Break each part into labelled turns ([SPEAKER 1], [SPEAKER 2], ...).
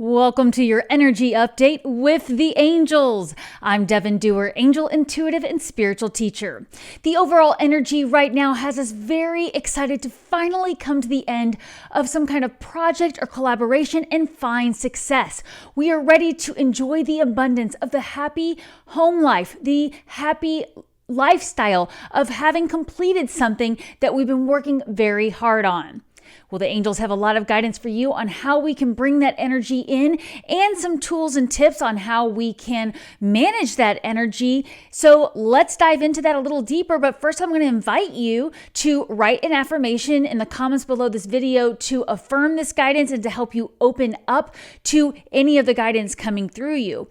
[SPEAKER 1] Welcome to your energy update with the angels. I'm Devon, Duerr, angel, intuitive, and spiritual teacher. The overall energy right now has us very excited to finally come to the end of some kind of project or collaboration and find success. We are ready to enjoy the abundance of the happy home life, the happy lifestyle of having completed something that we've been working very hard on. Well, the angels have a lot of guidance for you on how we can bring that energy in and some tools and tips on how we can manage that energy. So let's dive into that a little deeper. But first, I'm going to invite you to write an affirmation in the comments below this video to affirm this guidance and to help you open up to any of the guidance coming through you.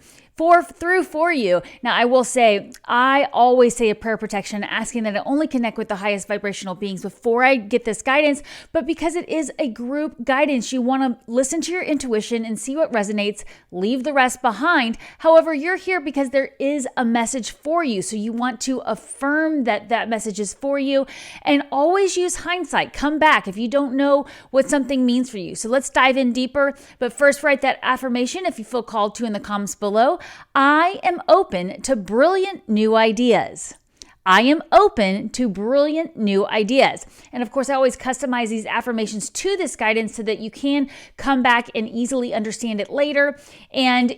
[SPEAKER 1] For you. Now, I will say, I always say a prayer protection, asking that I only connect with the highest vibrational beings before I get this guidance. But because it is a group guidance, you want to listen to your intuition and see what resonates, leave the rest behind. However, you're here because there is a message for you. So you want to affirm that that message is for you, and always use hindsight. Come back if you don't know what something means for you. So let's dive in deeper. But first, write that affirmation if you feel called to in the comments below. I am open to brilliant new ideas. I am open to brilliant new ideas. And of course, I always customize these affirmations to this guidance so that you can come back and easily understand it later and,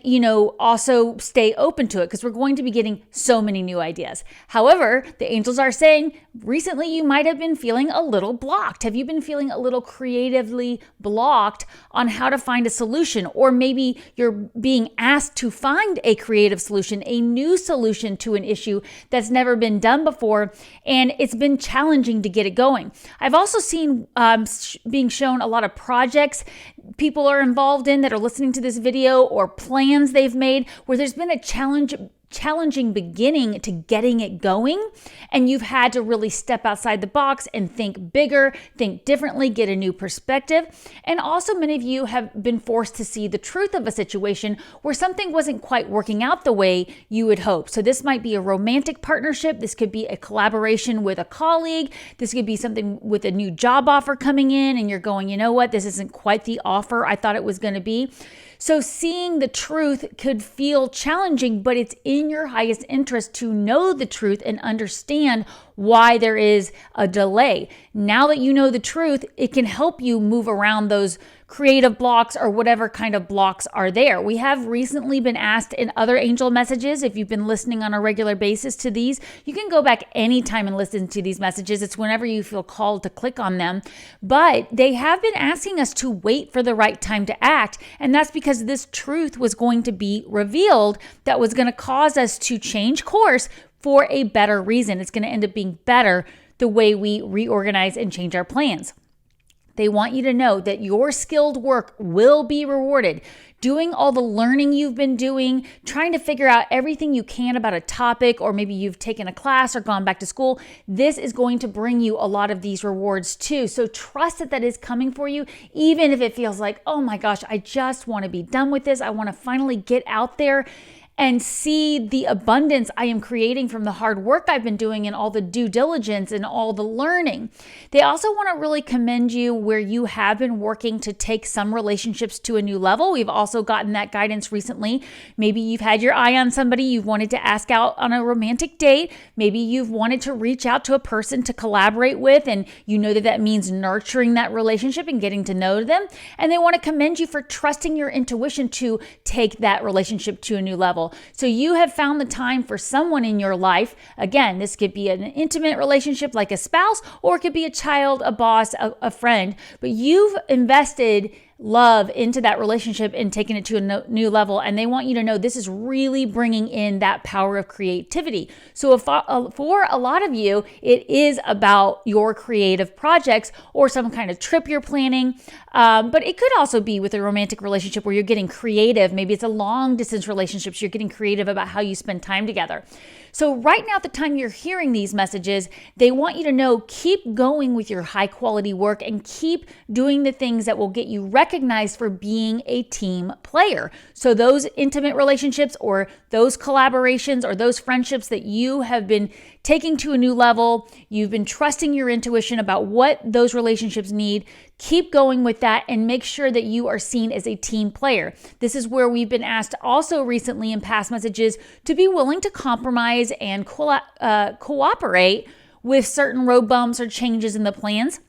[SPEAKER 1] also stay open to it because we're going to be getting so many new ideas. However, the angels are saying recently you might have been feeling a little blocked. Have you been feeling a little creatively blocked on how to find a solution? Or maybe you're being asked to find a creative solution, a new solution to an issue that's never been done before, and it's been challenging to get it going. I've also seen being shown a lot of projects people are involved in that are listening to this video, or plans they've made where there's been a challenging beginning to getting it going, and you've had to really step outside the box and think bigger, think differently, get a new perspective. And also, many of you have been forced to see the truth of a situation where something wasn't quite working out the way you would hope. So this might be a romantic partnership, this could be a collaboration with a colleague, this could be something with a new job offer coming in and you're going, you know what, this isn't quite the offer I thought it was going to be. So seeing the truth could feel challenging, but it's in your highest interest to know the truth and understand why there is a delay. Now that you know the truth, it can help you move around those creative blocks or whatever kind of blocks are there. We have recently been asked in other angel messages, if you've been listening on a regular basis to these, you can go back anytime and listen to these messages. It's whenever you feel called to click on them. But they have been asking us to wait for the right time to act. And that's because this truth was going to be revealed that was going to cause us to change course for a better reason. It's going to end up being better the way we reorganize and change our plans. They want you to know that your skilled work will be rewarded. Doing all the learning you've been doing, trying to figure out everything you can about a topic, or maybe you've taken a class or gone back to school, this is going to bring you a lot of these rewards too. So trust that that is coming for you, even if it feels like, oh my gosh, I just want to be done with this. I want to finally get out there and see the abundance I am creating from the hard work I've been doing and all the due diligence and all the learning. They also want to really commend you where you have been working to take some relationships to a new level. We've also gotten that guidance recently. Maybe you've had your eye on somebody you've wanted to ask out on a romantic date. Maybe you've wanted to reach out to a person to collaborate with, and you know that that means nurturing that relationship and getting to know them. And they want to commend you for trusting your intuition to take that relationship to a new level. So you have found the time for someone in your life. Again, this could be an intimate relationship like a spouse, or it could be a child, a boss, a friend, but you've invested love into that relationship and taking it to a new level. And they want you to know this is really bringing in that power of creativity. So for a lot of you, it is about your creative projects or some kind of trip you're planning. But it could also be with a romantic relationship where you're getting creative. Maybe it's a long distance relationship. So you're getting creative about how you spend time together. So right now, at the time you're hearing these messages, they want you to know, keep going with your high quality work and keep doing the things that will get you recognized for being a team player. So those intimate relationships or those collaborations or those friendships that you have been taking to a new level, you've been trusting your intuition about what those relationships need Keep going with that and make sure that you are seen as a team player. This is where we've been asked also recently in past messages to be willing to compromise and cooperate with certain road bumps or changes in the plans.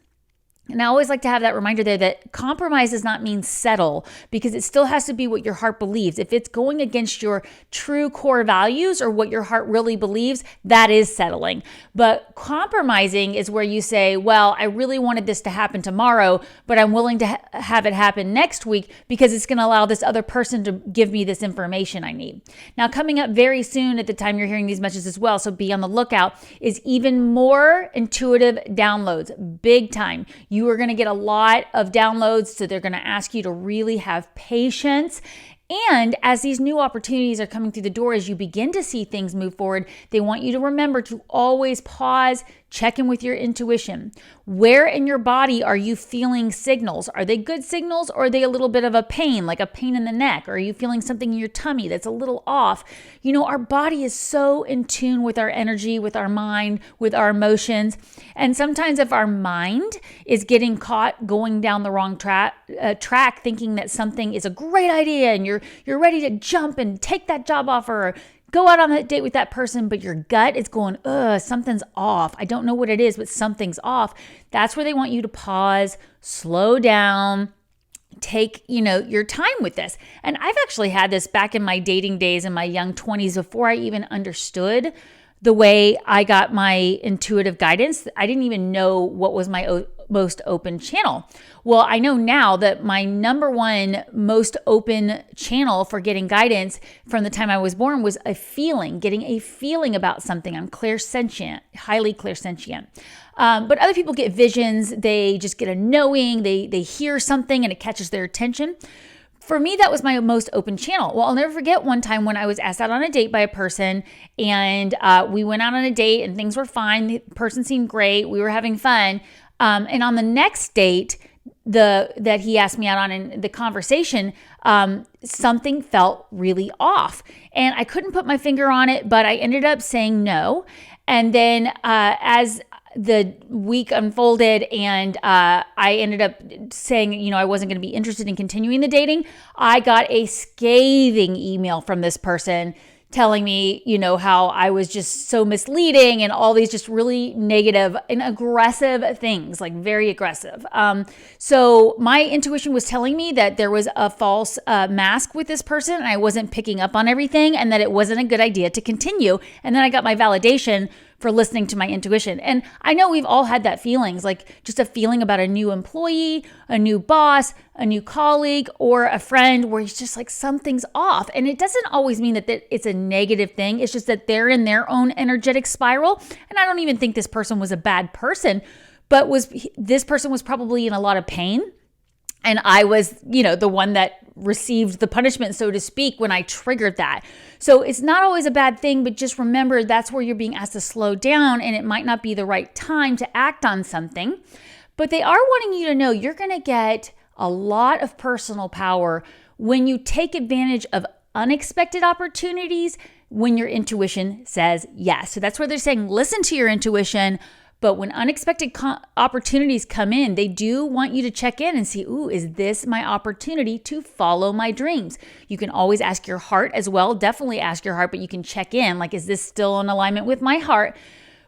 [SPEAKER 1] And I always like to have that reminder there that compromise does not mean settle, because it still has to be what your heart believes. If it's going against your true core values or what your heart really believes, that is settling. But compromising is where you say, well, I really wanted this to happen tomorrow, but I'm willing to have it happen next week because it's going to allow this other person to give me this information I need. Now, coming up very soon at the time you're hearing these messages as well, so be on the lookout, is even more intuitive downloads, big time. You are going to get a lot of downloads, so they're going to ask you to really have patience. And as these new opportunities are coming through the door, as you begin to see things move forward, they want you to remember to always pause, check in with your intuition. Where in your body are you feeling signals? Are they good signals, or are they a little bit of a pain, like a pain in the neck? Or are you feeling something in your tummy that's a little off? You know, our body is so in tune with our energy, with our mind, with our emotions. And sometimes if our mind is getting caught going down the wrong track, thinking that something is a great idea and you're ready to jump and take that job offer or go out on that date with that person, but your gut is going, something's off. I don't know what it is, but something's off. That's where they want you to pause, slow down, take, your time with this. And I've actually had this back in my dating days in my young 20s before I even understood the way I got my intuitive guidance. I didn't even know what was my most open channel. Well, I know now that my number one most open channel for getting guidance from the time I was born was getting a feeling about something. I'm clairsentient, highly clairsentient. But other people get visions. They just get a knowing. They hear something and it catches their attention. For me, that was my most open channel. Well, I'll never forget one time when I was asked out on a date by a person, and we went out on a date and things were fine. The person seemed great. We were having fun. And on the next date that he asked me out on in the conversation, something felt really off. And I couldn't put my finger on it, but I ended up saying no. And then as the week unfolded and I ended up saying, I wasn't going to be interested in continuing the dating, I got a scathing email from this person telling me, how I was just so misleading and all these just really negative and aggressive things, like very aggressive. So my intuition was telling me that there was a false mask with this person and I wasn't picking up on everything and that it wasn't a good idea to continue. And then I got my validation for listening to my intuition. And I know we've all had that feelings, like just a feeling about a new employee, a new boss, a new colleague, or a friend where it's just like something's off. And it doesn't always mean that it's a negative thing. It's just that they're in their own energetic spiral. And I don't even think this person was a bad person, but this person was probably in a lot of pain. And I was, the one that received the punishment, so to speak, when I triggered that. So it's not always a bad thing, but just remember that's where you're being asked to slow down and it might not be the right time to act on something. But they are wanting you to know you're going to get a lot of personal power when you take advantage of unexpected opportunities when your intuition says yes. So that's where they're saying, listen to your intuition. But when unexpected opportunities come in, they do want you to check in and see, is this my opportunity to follow my dreams? You can always ask your heart as well. Definitely ask your heart, but you can check in, like, is this still in alignment with my heart?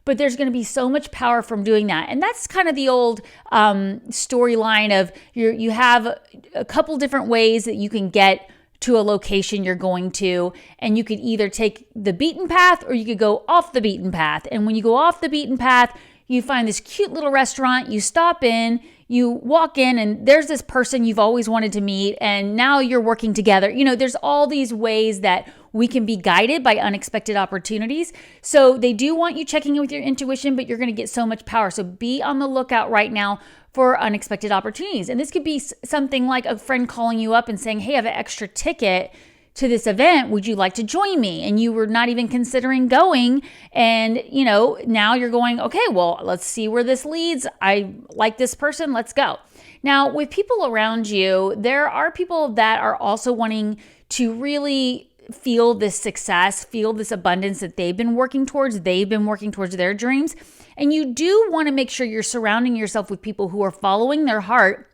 [SPEAKER 1] But there's going to be so much power from doing that. And that's kind of the old storyline of you have a couple different ways that you can get to a location you're going to, and you could either take the beaten path or you could go off the beaten path. And when you go off the beaten path, you find this cute little restaurant, you stop in, you walk in, and there's this person you've always wanted to meet, and now you're working together. There's all these ways that we can be guided by unexpected opportunities. So they do want you checking in with your intuition, but you're going to get so much power. So be on the lookout right now for unexpected opportunities. And this could be something like a friend calling you up and saying, hey, I have an extra ticket to this event. Would you like to join me? And you were not even considering going. And, now you're going, okay, well, let's see where this leads. I like this person. Let's go. Now, with people around you, there are people that are also wanting to really feel this success, feel this abundance that they've been working towards. They've been working towards their dreams. And you do want to make sure you're surrounding yourself with people who are following their heart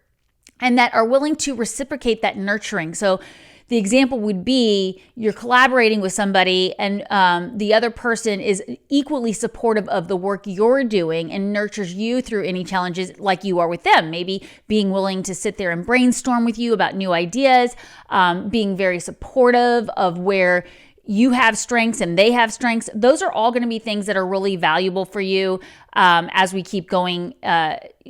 [SPEAKER 1] and that are willing to reciprocate that nurturing. So the example would be you're collaborating with somebody and the other person is equally supportive of the work you're doing and nurtures you through any challenges like you are with them. Maybe being willing to sit there and brainstorm with you about new ideas, being very supportive of where you have strengths and they have strengths. Those are all going to be things that are really valuable for you as we keep going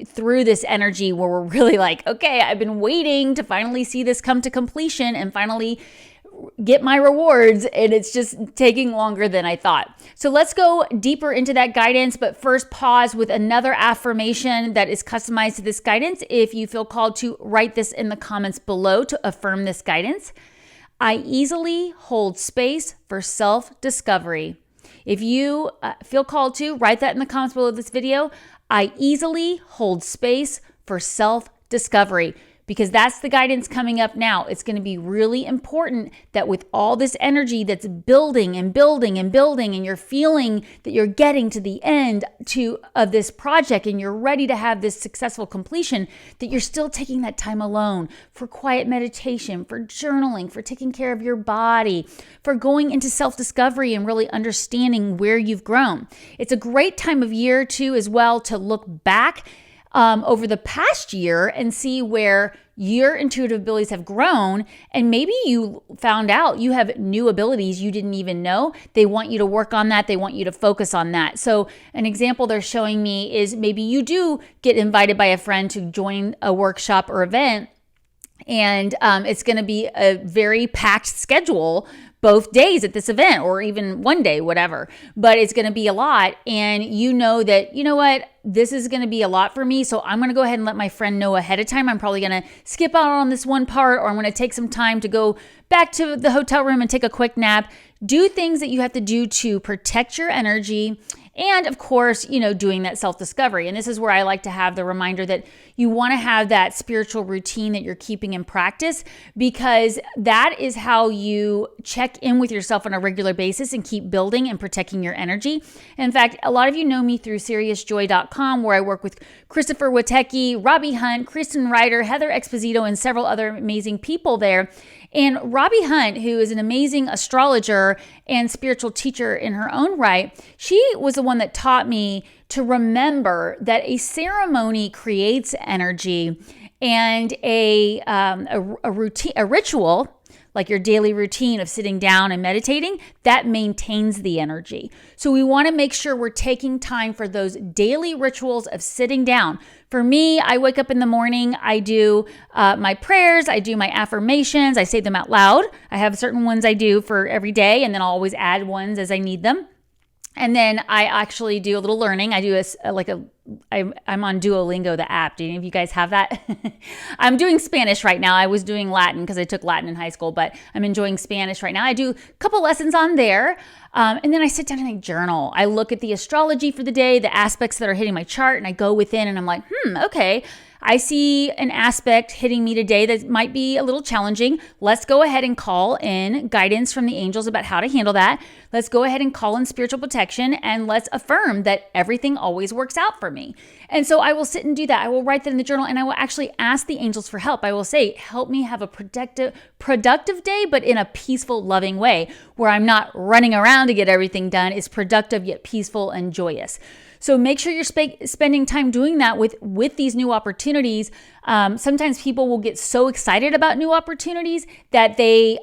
[SPEAKER 1] through this energy where we're really like, okay, I've been waiting to finally see this come to completion and finally get my rewards, and it's just taking longer than I thought. So let's go deeper into that guidance, but first pause with another affirmation that is customized to this guidance. If you feel called to, write this in the comments below to affirm this guidance. I easily hold space for self-discovery. If you feel called to, write that in the comments below this video. I easily hold space for self-discovery, because that's the guidance coming up now. It's going to be really important that with all this energy that's building and building and building, and you're feeling that you're getting to the end of this project and you're ready to have this successful completion, that you're still taking that time alone for quiet meditation, for journaling, for taking care of your body, for going into self-discovery and really understanding where you've grown. It's a great time of year too as well to look back over the past year and see where your intuitive abilities have grown. And maybe you found out you have new abilities you didn't even know. They want you to work on that. They want you to focus on that. So an example they're showing me is maybe you do get invited by a friend to join a workshop or event, and it's going to be a very packed schedule both days at this event, or even one day, whatever, but it's going to be a lot. And you know that, you know what, this is going to be a lot for me. So I'm going to go ahead and let my friend know ahead of time. I'm probably going to skip out on this one part, or I'm going to take some time to go back to the hotel room and take a quick nap. Do things that you have to do to protect your energy. And of course, doing that self-discovery. And this is where I like to have the reminder that you want to have that spiritual routine that you're keeping in practice, because that is how you check in with yourself on a regular basis and keep building and protecting your energy. In fact, a lot of you know me through SeriousJoy.com, where I work with Christopher Witecki, Robbie Hunt, Kristen Ryder, Heather Exposito, and several other amazing people there. And Robbie Hunt, who is an amazing astrologer and spiritual teacher in her own right, she was the one that taught me to remember that a ceremony creates energy, and a routine, a ritual, like your daily routine of sitting down and meditating, that maintains the energy. So we want to make sure we're taking time for those daily rituals of sitting down. For me, I wake up in the morning, I do my prayers, I do my affirmations, I say them out loud. I have certain ones I do for every day, and then I'll always add ones as I need them. And then I actually do a little learning. I do I'm on Duolingo, the app. Do any of you guys have that? I'm doing Spanish right now. I was doing Latin because I took Latin in high school, but I'm enjoying Spanish right now. I do a couple lessons on there. And then I sit down and I journal. I look at the astrology for the day, the aspects that are hitting my chart, and I go within and I'm like, okay, I see an aspect hitting me today that might be a little challenging. Let's go ahead and call in guidance from the angels about how to handle that. Let's go ahead and call in spiritual protection, and let's affirm that everything always works out for me. And so I will sit and do that. I will write that in the journal, and I will actually ask the angels for help. I will say, help me have a productive day, but in a peaceful, loving way, where I'm not running around to get everything done. It's productive yet peaceful and joyous. So make sure you're spending time doing that with these new opportunities. Sometimes people will get so excited about new opportunities that they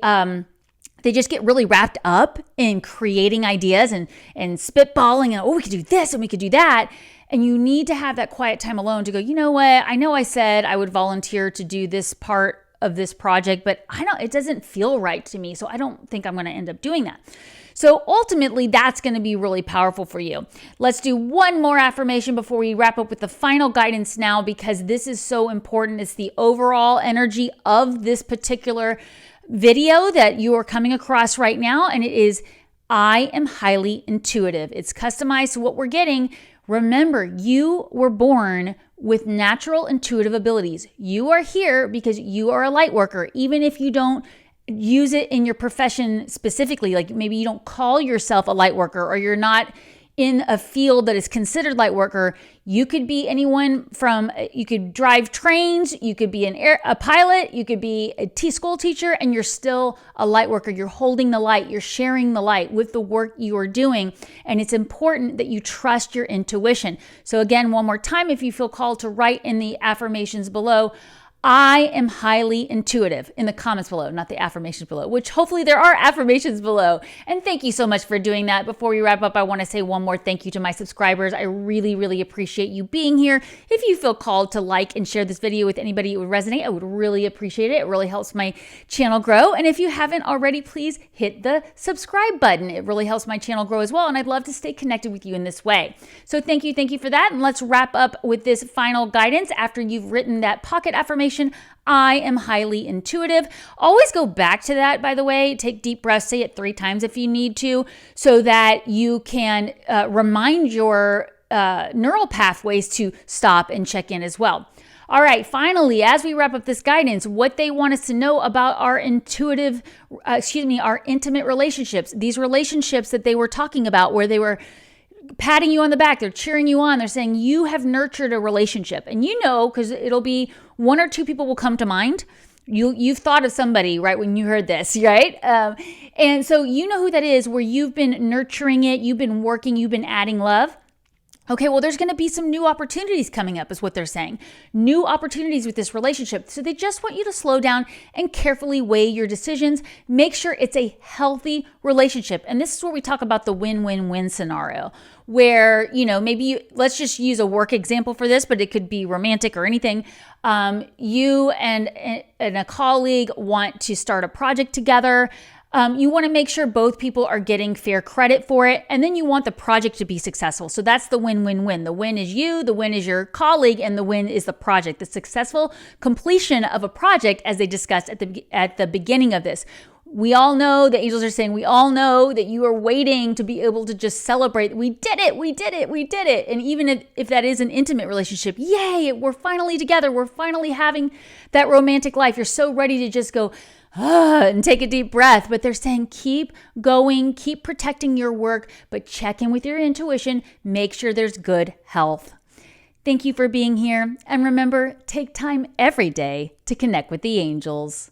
[SPEAKER 1] just get really wrapped up in creating ideas and spitballing, and we could do this and we could do that. And you need to have that quiet time alone to go, you know what? I know I said I would volunteer to do this part of this project, but it doesn't feel right to me. So I don't think I'm going to end up doing that. So ultimately, that's going to be really powerful for you. Let's do one more affirmation before we wrap up with the final guidance now, because this is so important. It's the overall energy of this particular video that you are coming across right now. And it is, I am highly intuitive. It's customized to what we're getting. Remember, you were born with natural intuitive abilities. You are here because you are a light worker. Even if you don't use it in your profession specifically. Like maybe you don't call yourself a light worker, or you're not in a field that is considered light worker. You could be anyone from, you could drive trains, you could be a pilot, you could be a school teacher, and you're still a light worker. You're holding the light, you're sharing the light with the work you are doing. And it's important that you trust your intuition. So again, one more time, if you feel called to write in the affirmations below, I am highly intuitive, in the comments below, not the affirmations below, which hopefully there are affirmations below. And thank you so much for doing that. Before we wrap up, I want to say one more thank you to my subscribers. I really, really appreciate you being here. If you feel called to like and share this video with anybody it would resonate, I would really appreciate it. It really helps my channel grow. And if you haven't already, please hit the subscribe button. It really helps my channel grow as well. And I'd love to stay connected with you in this way. So thank you for that. And let's wrap up with this final guidance after you've written that pocket affirmation. I am highly intuitive. Always go back to that, by the way. Take deep breaths, say it 3 times if you need to, so that you can remind your neural pathways to stop and check in as well. All right, finally, as we wrap up this guidance, what they want us to know about our our intimate relationships, these relationships that they were talking about, where they were patting you on the back, they're cheering you on, they're saying you have nurtured a relationship. And you know, because it'll be 1 or 2 people will come to mind. You've thought of somebody right when you heard this, right? And so you know who that is, where you've been nurturing it, you've been working, you've been adding love. Okay, well, there's going to be some new opportunities coming up, is what they're saying. New opportunities with this relationship. So they just want you to slow down and carefully weigh your decisions. Make sure it's a healthy relationship. And this is where we talk about the win-win-win scenario, where, let's just use a work example for this, but it could be romantic or anything. You and a colleague want to start a project together. You want to make sure both people are getting fair credit for it, and then you want the project to be successful. So that's the win-win-win. The win is you, the win is your colleague, and the win is the project. The successful completion of a project, as they discussed at the beginning of this. We all know, the angels are saying, we all know that you are waiting to be able to just celebrate. We did it, we did it, we did it. And even if that is an intimate relationship, yay, we're finally together. We're finally having that romantic life. You're so ready to just go, and take a deep breath. But they're saying, keep going, keep protecting your work, but check in with your intuition. Make sure there's good health. Thank you for being here. And remember, take time every day to connect with the angels.